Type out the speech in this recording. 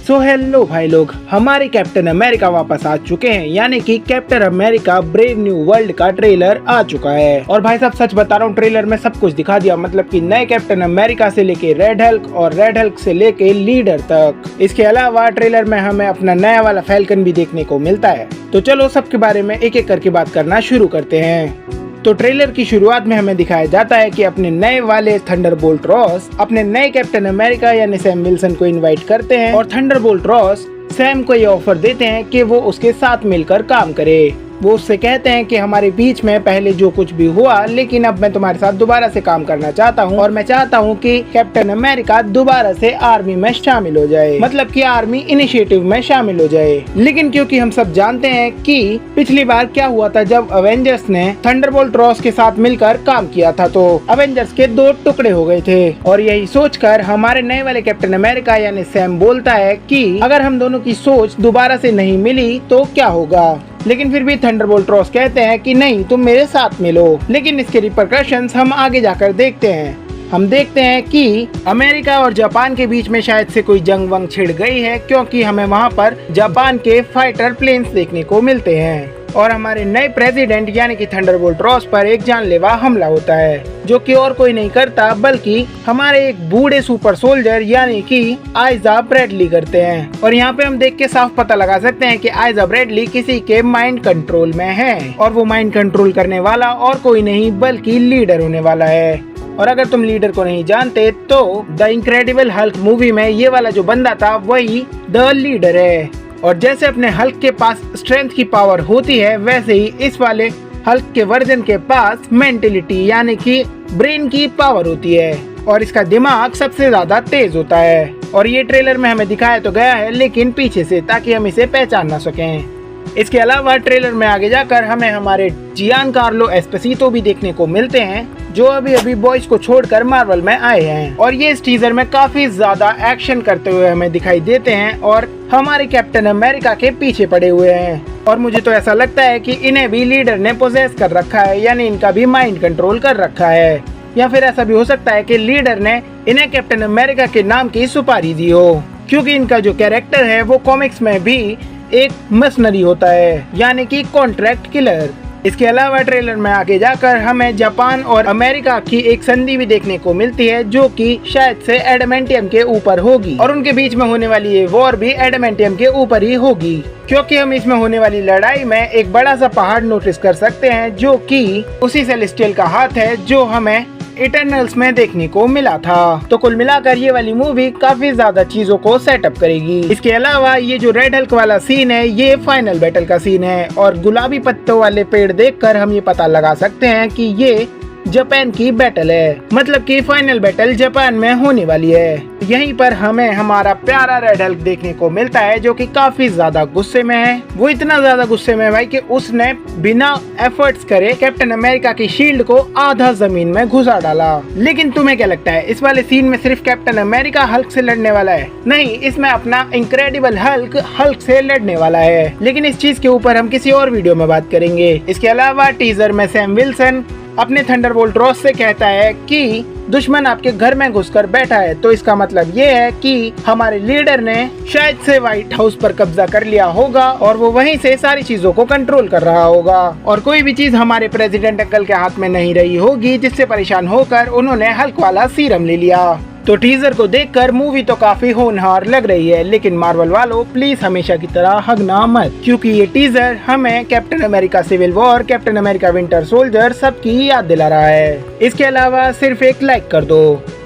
So hello भाई लोग, हमारे कैप्टन अमेरिका वापस आ चुके हैं, यानी कि captain America brave new world का ट्रेलर आ चुका है। और भाई साहब सच बता रहा हूँ, ट्रेलर में सब कुछ दिखा दिया, मतलब कि नए कैप्टन अमेरिका से लेके रेड हल्क और रेड हल्क से लेके लीडर तक। इसके अलावा ट्रेलर में हमें अपना नया वाला फैल्कन भी देखने को मिलता है। तो चलो सबके बारे में एक एक करके बात करना शुरू करते हैं। तो ट्रेलर की शुरुआत में हमें दिखाया जाता है कि अपने नए वाले थंडरबोल्ट रॉस अपने नए कैप्टन अमेरिका यानी सैम विल्सन को इनवाइट करते हैं और थंडरबोल्ट रॉस सैम को ये ऑफर देते हैं कि वो उसके साथ मिलकर काम करे। वो उससे कहते हैं कि हमारे बीच में पहले जो कुछ भी हुआ, लेकिन अब मैं तुम्हारे साथ दोबारा से काम करना चाहता हूँ और मैं चाहता हूँ कि कैप्टन अमेरिका दोबारा से आर्मी में शामिल हो जाए, मतलब कि आर्मी इनिशिएटिव में शामिल हो जाए। लेकिन क्योंकि हम सब जानते हैं कि पिछली बार क्या हुआ था जब अवेंजर्स ने थंडरबोल्ट रॉस के साथ मिलकर काम किया था, तो अवेंजर्स के 2 टुकड़े हो गए थे। और यही सोचकर हमारे नए वाले कैप्टन अमेरिका यानी सैम बोलता है कि अगर हम दोनों की सोच दोबारा से नहीं मिली तो क्या होगा। लेकिन फिर भी थंडरबोल्ट रॉस कहते हैं कि नहीं, तुम मेरे साथ मिलो। लेकिन इसके रिपरकशंस हम आगे जाकर देखते हैं। हम देखते हैं कि अमेरिका और जापान के बीच में शायद से कोई जंग वंग छिड़ गई है, क्योंकि हमें वहां पर जापान के फाइटर प्लेन्स देखने को मिलते हैं और हमारे नए प्रेसिडेंट यानी कि थंडरबोल्ट रॉस पर एक जानलेवा हमला होता है, जो कि और कोई नहीं करता बल्कि हमारे एक बूढ़े सुपर सोल्जर यानी कि आइजा ब्रैडली करते हैं। और यहाँ पे हम देख के साफ पता लगा सकते हैं कि आइजा ब्रैडली किसी के माइंड कंट्रोल में है और वो माइंड कंट्रोल करने वाला और कोई नहीं बल्कि लीडर होने वाला है। और अगर तुम लीडर को नहीं जानते तो द इनक्रेडिबल हल्क मूवी में ये वाला जो बंदा था वही द लीडर है। और जैसे अपने हल्क के पास स्ट्रेंथ की पावर होती है, वैसे ही इस वाले हल्क के वर्जन के पास मेंटेलिटी यानी कि ब्रेन की पावर होती है और इसका दिमाग सबसे ज्यादा तेज होता है। और ये ट्रेलर में हमें दिखाया तो गया है, लेकिन पीछे से, ताकि हम इसे पहचान ना सकें। इसके अलावा ट्रेलर में आगे जाकर हमें हमारे जियान कार्लो एस्पेसितो भी देखने को मिलते हैं, जो अभी अभी बॉयज को छोड़कर मार्वल में आए हैं। और ये इस टीजर में काफी ज्यादा एक्शन करते हुए हमें दिखाई देते हैं और हमारे कैप्टन अमेरिका के पीछे पड़े हुए हैं। और मुझे तो ऐसा लगता है कि इन्हें भी लीडर ने पोजेस कर रखा है, यानी इनका भी माइंड कंट्रोल कर रखा है। या फिर ऐसा भी हो सकता है कि लीडर ने इन्हें कैप्टन अमेरिका के नाम की सुपारी दी हो, क्योंकि इनका जो कैरेक्टर है वो कॉमिक्स में भी एक मर्सनरी होता है, यानी कि कॉन्ट्रैक्ट किलर। इसके अलावा ट्रेलर में आगे जाकर हमें जापान और अमेरिका की एक संधि भी देखने को मिलती है, जो कि शायद से एडमेंटियम के ऊपर होगी और उनके बीच में होने वाली ये वॉर भी एडमेंटियम के ऊपर ही होगी, क्योंकि हम इसमें होने वाली लड़ाई में एक बड़ा सा पहाड़ नोटिस कर सकते हैं, जो कि उसी सेलेस्टियल का हाथ है जो हमें इटर्नल्स में देखने को मिला था। तो कुल मिलाकर ये वाली मूवी काफी ज्यादा चीजों को सेटअप करेगी। इसके अलावा ये जो रेड हल्क वाला सीन है ये फाइनल बैटल का सीन है और गुलाबी पत्तों वाले पेड़ देखकर हम ये पता लगा सकते हैं कि ये जापान की बैटल है, मतलब कि फाइनल बैटल जापान में होने वाली है। यहीं पर हमें हमारा प्यारा रेड हल्क देखने को मिलता है, जो कि काफी ज्यादा गुस्से में है। वो इतना ज्यादा गुस्से में है भाई कि उसने बिना एफर्ट्स करे कैप्टन अमेरिका की शील्ड को आधा जमीन में घुसा डाला। लेकिन तुम्हें क्या लगता है, इस वाले सीन में सिर्फ कैप्टन अमेरिका हल्क से लड़ने वाला है? नहीं, इसमें अपना इनक्रेडिबल हल्क हल्क से लड़ने वाला है। लेकिन इस चीज के ऊपर हम किसी और वीडियो में बात करेंगे। इसके अलावा टीजर में सैम विल्सन अपने थंडरबोल्ट रॉस से कहता है कि दुश्मन आपके घर में घुसकर बैठा है, तो इसका मतलब ये है कि हमारे लीडर ने शायद से व्हाइट हाउस पर कब्जा कर लिया होगा और वो वहीं से सारी चीजों को कंट्रोल कर रहा होगा और कोई भी चीज हमारे प्रेसिडेंट अंकल के हाथ में नहीं रही होगी, जिससे परेशान होकर उन्होंने हल्क वाला सीरम ले लिया। तो टीजर को देखकर मूवी तो काफी होनहार लग रही है, लेकिन मार्वल वालों प्लीज हमेशा की तरह हगना मत, क्योंकि ये टीजर हमें Captain America Civil War, Captain America Winter Soldier सबकी याद दिला रहा है। इसके अलावा सिर्फ एक लाइक कर दो।